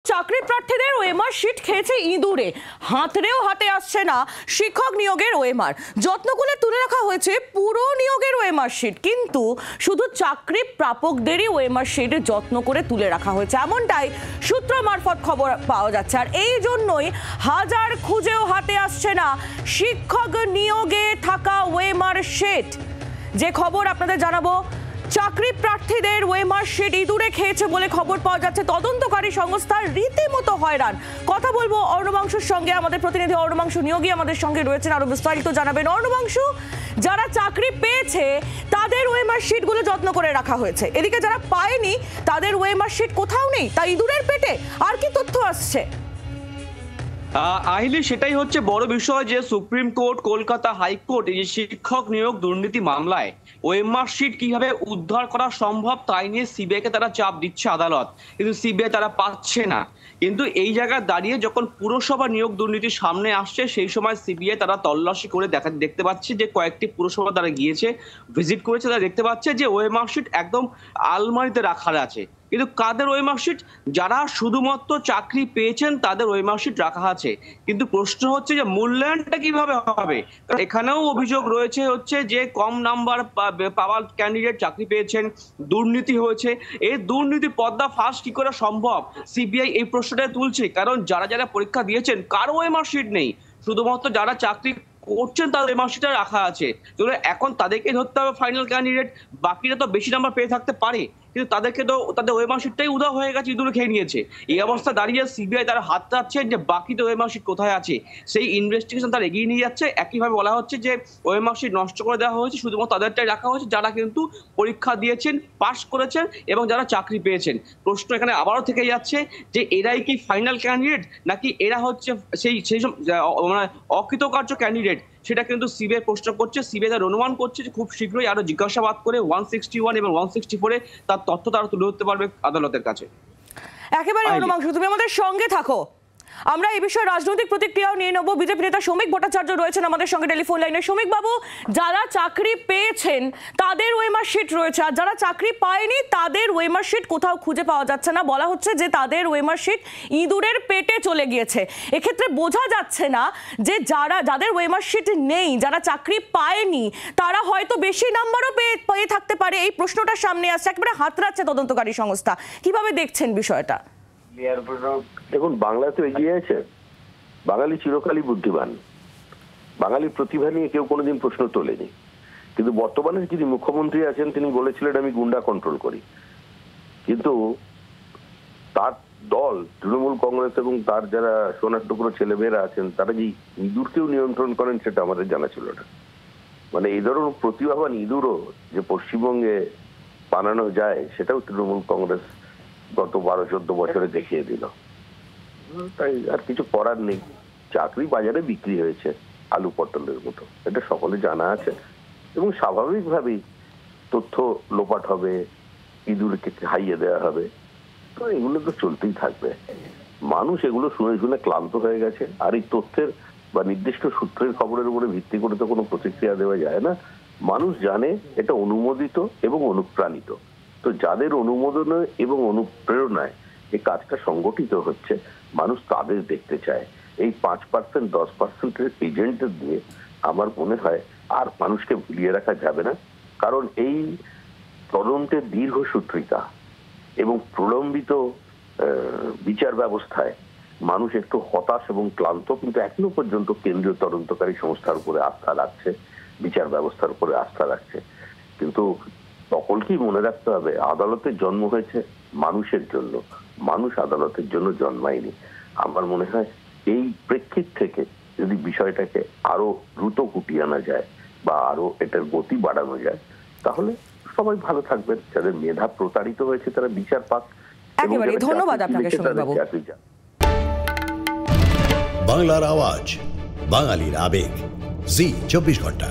চাকরি প্রার্থীদের OMR sheet খেয়েছে ইঁদুরে, হাতড়েও হাতে আসছে না শিক্ষক নিয়োগের ওএমআর। যত্ন করে তুলে রাখা হয়েছে পুরো নিয়োগের ওএমআর শিট, কিন্তু শুধু চাকরি প্রাপকদেরই ওএমআর শিট যত্ন করে তুলে রাখা হয়েছে, এমনটাই সূত্র মারফত খবর পাওয়া যাচ্ছে। আর এই জন্যই হাজার খুঁজেও হাতে আসছে না শিক্ষক নিয়োগে থাকা ওএমআর শিট। যে খবর আপনাদের জানাবো, চাকরি প্রার্থীদের ওএমআর শিট ইঁদুরে খেয়েছে বলে খবর পাওয়া যাচ্ছে। তদন্তকারী সংস্থার রীতিমতো হয়রান। কথা বলবো অর্ণবাংশুর সঙ্গে, আমাদের প্রতিনিধি অর্ণবাংশু নিয়োগী আমাদের সঙ্গে রয়েছেন, আরো বিস্তারিত জানাবেন। অর্ণবাংশু, যারা চাকরি পেয়েছে তাদের ওএমআর শিটগুলো যত্ন করে রাখা হয়েছে, এদিকে যারা পায়নি তাদের ওএমআর শিট কোথাও নেই, তা ইঁদুরের পেটে। আর কি তথ্য আসছে? আহিলি, সেটাই হচ্ছে বড় বিষয় যে সুপ্রিম কোর্ট, কলকাতা হাইকোর্ট এই যে শিক্ষক নিয়োগ দুর্নীতি মামলায় ওএমআর শিট কিভাবে উদ্ধার করা সম্ভব তাই নিয়ে সিবিআইকে তারা চাপ দিচ্ছে আদালত, কিন্তু সিবিআই তারা পাচ্ছে না। কিন্তু এই জায়গায় দাঁড়িয়ে যখন পুরসভা নিয়োগ দুর্নীতির সামনে আসছে সেই সময় সিবিআই তারা তল্লাশি করে দেখতে পাচ্ছে যে কয়েকটি পুরসভা তারা গিয়েছে, ভিজিট করেছে, তারা দেখতে পাচ্ছে যে ওএমআর শিট একদম আলমারিতে রাখা আছে। কিন্তু কাদের ওএমআর শিট? যারা শুধুমাত্র চাকরি পেয়েছেন তাদের ওএমআর শিট রাখা আছে। কিন্তু প্রশ্ন হচ্ছে যে মূল্যায়নটা কিভাবে হবে? এখানেও অভিযোগ রয়েছে হচ্ছে যে কম নাম্বার পাওয়া ক্যান্ডিডেট চাকরি পেয়েছেন, দুর্নীতি হয়েছে। এই দুর্নীতি পর্দা ফাঁস কি করে সম্ভব? সিবিআই এই প্রশ্নটা তুলছে, কারণ যারা যারা পরীক্ষা দিয়েছেন কারো ওএমআর শিট নেই, শুধুমাত্র যারা চাকরি করছেন তাদের ওএমআর শিটটা রাখা আছে। তো এখন তাদেরকে ধরতে হবে ফাইনাল ক্যান্ডিডেট, বাকিরা তো বেশি নাম্বার পেয়ে থাকতে পারে, কিন্তু তাদেরকে তো তাদের ওএমআর শিটটাই উধাও হয়ে গেছে, ইঁদুরে খেয়ে নিয়েছে। এই অবস্থা দাঁড়িয়ে সিবিআই তারা হাত চাচ্ছেন যে বাকি তো ওএমআর শিট কোথায় আছে, সেই ইনভেস্টিগেশন তারা এগিয়ে নিয়ে যাচ্ছে। একইভাবে বলা হচ্ছে যে ওএমআর শিট নষ্ট করে দেওয়া হয়েছে, শুধুমাত্র তাদেরটাই রাখা হয়েছে যারা কিন্তু পরীক্ষা দিয়েছেন, পাস করেছেন এবং যারা চাকরি পেয়েছেন। প্রশ্ন এখানে আবারও থেকে যাচ্ছে যে এরাই কি ফাইনাল ক্যান্ডিডেট, নাকি এরা হচ্ছে সেই সব মানে অকৃতকার্য ক্যান্ডিডেট? সেটা কিন্তু সিবিআই প্রশ্ন করছে। সিবিআই তার অনুমান করছে যে খুব শীঘ্রই আরো জিজ্ঞাসাবাদ করে 161 এবং 164 তার তথ্য তারা তুলে ধরতে পারবে আদালতের কাছে। একেবারে অর্ণবাংশু, তুমি আমাদের সঙ্গে থাকো, আমরা এই বিষয়ে রাজনৈতিক প্রতিক্রিয়াও নিয়ে নেব। বিজেপি নেতা শ্রমিক ভট্টাচার্য রয়েছেন আমাদের সঙ্গে টেলিফোন লাইনে। শ্রমিক বাবু, যারা চাকরি পেয়েছেন তাদের ওএমআর শিট রয়েছে, আর যারা চাকরি পায়নি তাদের ওএমআর শিট কোথাও খুঁজে পাওয়া যাচ্ছে না। বলা হচ্ছে যে তাদের ওএমআর শিট ইঁদুরের পেটে চলে গিয়েছে। এক্ষেত্রে বোঝা যাচ্ছে না যে যাদের ওএমআর শিট নেই, যারা চাকরি পায়নি, তারা হয়তো বেশি নাম্বারও পেয়ে থাকতে পারে। এই প্রশ্নটা সামনে আসছে, একেবারে হাতড়াচ্ছে তদন্তকারী সংস্থা। কিভাবে দেখছেন বিষয়টা? দেখুন, বাংলা তো এগিয়ে আছে, বাঙালি চিরকালই বুদ্ধিমান, বাঙালির প্রতিভা নিয়ে কেউ কোনোদিন প্রশ্ন তোলেনি। কিন্তু বর্তমানে যিনি মুখ্যমন্ত্রী আছেন তিনি বলেছিলেন আমি গুন্ডা কন্ট্রোল করি, কিন্তু তার দল তৃণমূল কংগ্রেস এবং তার যারা সোনার টুকরো ছেলেমেয়েরা আছেন তারা যে ইঁদুরকেও নিয়ন্ত্রণ করেন সেটা আমাদের জানা ছিল না। মানে এই ধরনের প্রতিভাবান ইঁদুরও যে পশ্চিমবঙ্গে বানানো যায় সেটাও তৃণমূল কংগ্রেস গত 12-14 বছরে দেখিয়ে দিল। তাই আর কিছু করার নেই, চাকরি বাজারে বিক্রি হয়েছে আলু পটলের মতো, এটা সকলে জানা আছে এবং স্বাভাবিকভাবেই তথ্য লোপাট হবে, ইঁদুরকে খাইয়ে দেওয়া হবে, তো এগুলো তো চলতেই থাকবে। মানুষ এগুলো শুনে শুনে ক্লান্ত হয়ে গেছে, আর এই তথ্যের বা নির্দিষ্ট সূত্রের খবরের উপরে ভিত্তি করে তো কোনো প্রতিক্রিয়া দেওয়া যায় না। মানুষ জানে এটা অনুমোদিত এবং অনুপ্রাণিত, তো যাদের অনুমোদনে এবং অনুপ্রেরণায় এই কাজটা সংগঠিত হচ্ছে মানুষ তাদের দেখতে চায়। এই 5%, 10%-এর এজেন্টদের দিয়ে আমার মনে হয় আর মানুষকে ভুলিয়ে রাখা যাবে না, কারণ এই তদন্তের দীর্ঘসূত্রিতা এবং প্রলম্বিত বিচার ব্যবস্থায় মানুষ একটু হতাশ এবং ক্লান্ত, কিন্তু এখনো পর্যন্ত কেন্দ্রীয় তদন্তকারী সংস্থার উপরে আস্থা রাখছে, বিচার ব্যবস্থার উপরে আস্থা রাখছে। কিন্তু সকলকেই মনে রাখতে হবে আদালতের জন্ম হয়েছে মানুষের জন্য, মানুষ আদালতের জন্য জন্মায়নি। আমার মনে হয় এই প্রেক্ষিত থেকে যদি বিষয়টাকে আরো দ্রুত গুটিয়ে আনা যায় বা আরো এটার গতি বাড়ানো যায় তাহলে সবাই ভালো থাকবেন। যাদের মেধা প্রতারিত হয়েছে তারা বিচার পাক। একেবারে ধন্যবাদ আপনাকে শ্রমিক বাবু। বাংলার আওয়াজ, বাঙালির আবেগ, জি 24 ঘন্টা।